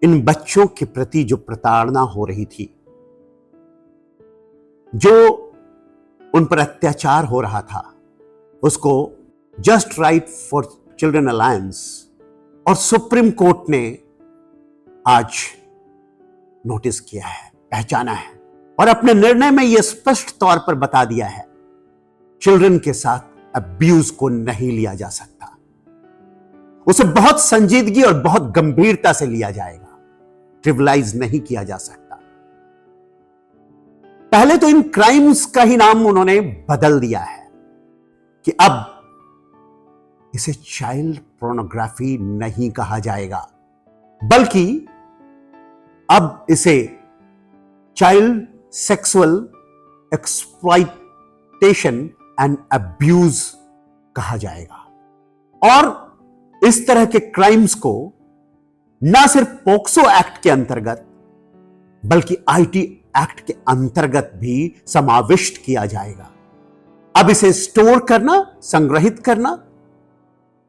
इन बच्चों के प्रति जो प्रताड़ना हो रही थी, जो उन पर अत्याचार हो रहा था, उसको just right for children alliance और सुप्रीम कोर्ट ने आज नोटिस किया है, पहचाना है और अपने निर्णय में यह स्पष्ट तौर पर बता दिया है, चिल्ड्रन के साथ अब्यूज को नहीं लिया जा सकता, उसे बहुत संजीदगी और बहुत गंभीरता से लिया जाएगा, ट्रिविलाइज नहीं किया जा सकता। पहले तो इन क्राइम्स का ही नाम उन्होंने बदल दिया है कि अब इसे चाइल्ड पोर्नोग्राफी नहीं कहा जाएगा, बल्कि अब इसे child sexual exploitation and abuse कहा जाएगा। और इस तरह के क्राइम्स को ना सिर्फ पोक्सो एक्ट के अंतर्गत बल्कि आईटी एक्ट के अंतर्गत भी समाविष्ट किया जाएगा। अब इसे स्टोर करना, संग्रहित करना,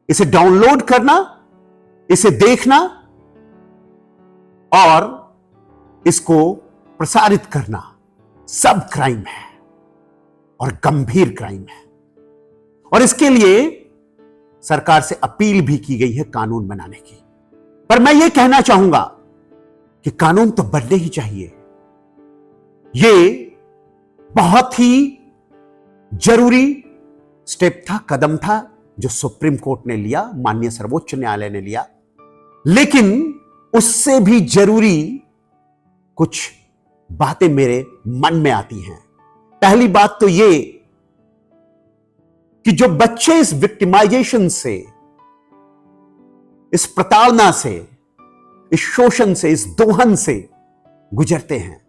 इसे डाउनलोड करना, इसे देखना और इसको प्रसारित करना सब क्राइम है और गंभीर क्राइम है। और इसके लिए सरकार से अपील भी की गई है कानून बनाने की। पर मैं यह कहना चाहूंगा कि कानून तो बनने ही चाहिए। यह बहुत ही जरूरी स्टेप था, कदम था जो सुप्रीम कोर्ट ने लिया, माननीय सर्वोच्च न्यायालय ने लिया। लेकिन उससे भी जरूरी कुछ बातें मेरे मन में आती हैं। पहली बात तो यह कि जो बच्चे इस विक्टिमाइजेशन से, इस प्रताड़ना से, इस शोषण से, इस दोहन से गुजरते हैं,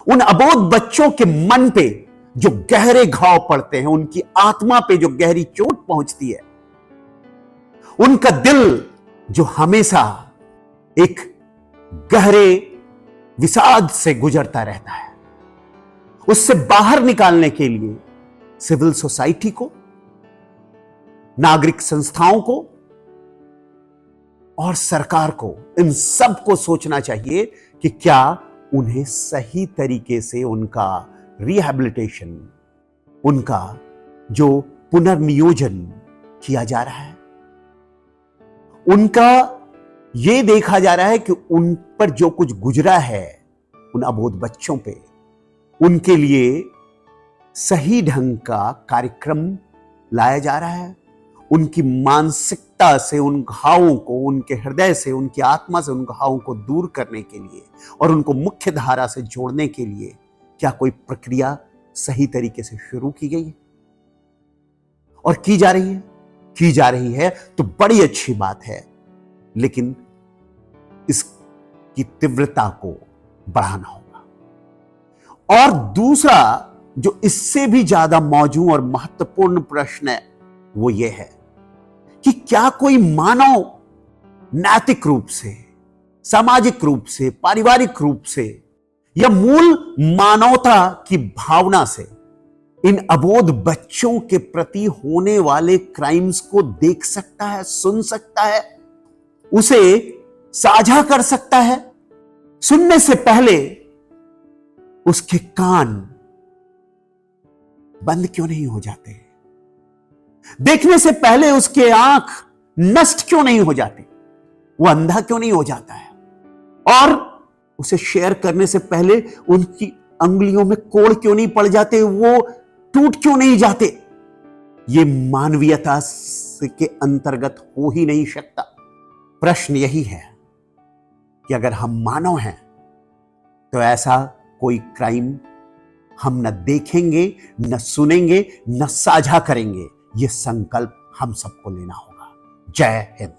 उन अबोध बच्चों के मन पे जो गहरे घाव पड़ते हैं, उनकी आत्मा पे जो गहरी चोट पहुंचती है, उनका दिल जो हमेशा एक गहरे विषाद से गुजरता रहता है, उससे बाहर निकालने के लिए सिविल सोसाइटी को, नागरिक संस्थाओं को और सरकार को, इन सब को सोचना चाहिए कि क्या उन्हें सही तरीके से उनका रिहैबिलिटेशन, उनका जो पुनर्नियोजन किया जा रहा है, उनका यह देखा जा रहा है कि उन पर जो कुछ गुजरा है, उन अबोध बच्चों पे, उनके लिए सही ढंग का कार्यक्रम लाया जा रहा है, उनकी मानसिकता से उन घावों को, उनके हृदय से, उनकी आत्मा से उन घावों को दूर करने के लिए और उनको मुख्य धारा से जोड़ने के लिए क्या कोई प्रक्रिया सही तरीके से शुरू की गई है और की जा रही है? की जा रही है तो बड़ी अच्छी बात है, लेकिन इसकी तीव्रता को बढ़ाना होगा। और दूसरा जो इससे भी ज्यादा मौजूद और महत्वपूर्ण प्रश्न है वो ये है कि क्या कोई मानव नैतिक रूप से, सामाजिक रूप से, पारिवारिक रूप से या मूल मानवता की भावना से इन अबोध बच्चों के प्रति होने वाले क्राइम्स को देख सकता है, सुन सकता है, उसे साझा कर सकता है? सुनने से पहले उसके कान बंद क्यों नहीं हो जाते? देखने से पहले उसके आंख नष्ट क्यों नहीं हो जाती? वो अंधा क्यों नहीं हो जाता है? और उसे शेयर करने से पहले उनकी अंगुलियों में कोड़ क्यों नहीं पड़ जाते? वो टूट क्यों नहीं जाते? ये मानवीयता के अंतर्गत हो ही नहीं सकता। प्रश्न यही है कि अगर हम मानव हैं तो ऐसा कोई क्राइम हम न देखेंगे, न सुनेंगे, न साझा करेंगे। यह संकल्प हम सबको लेना होगा। जय हिंद।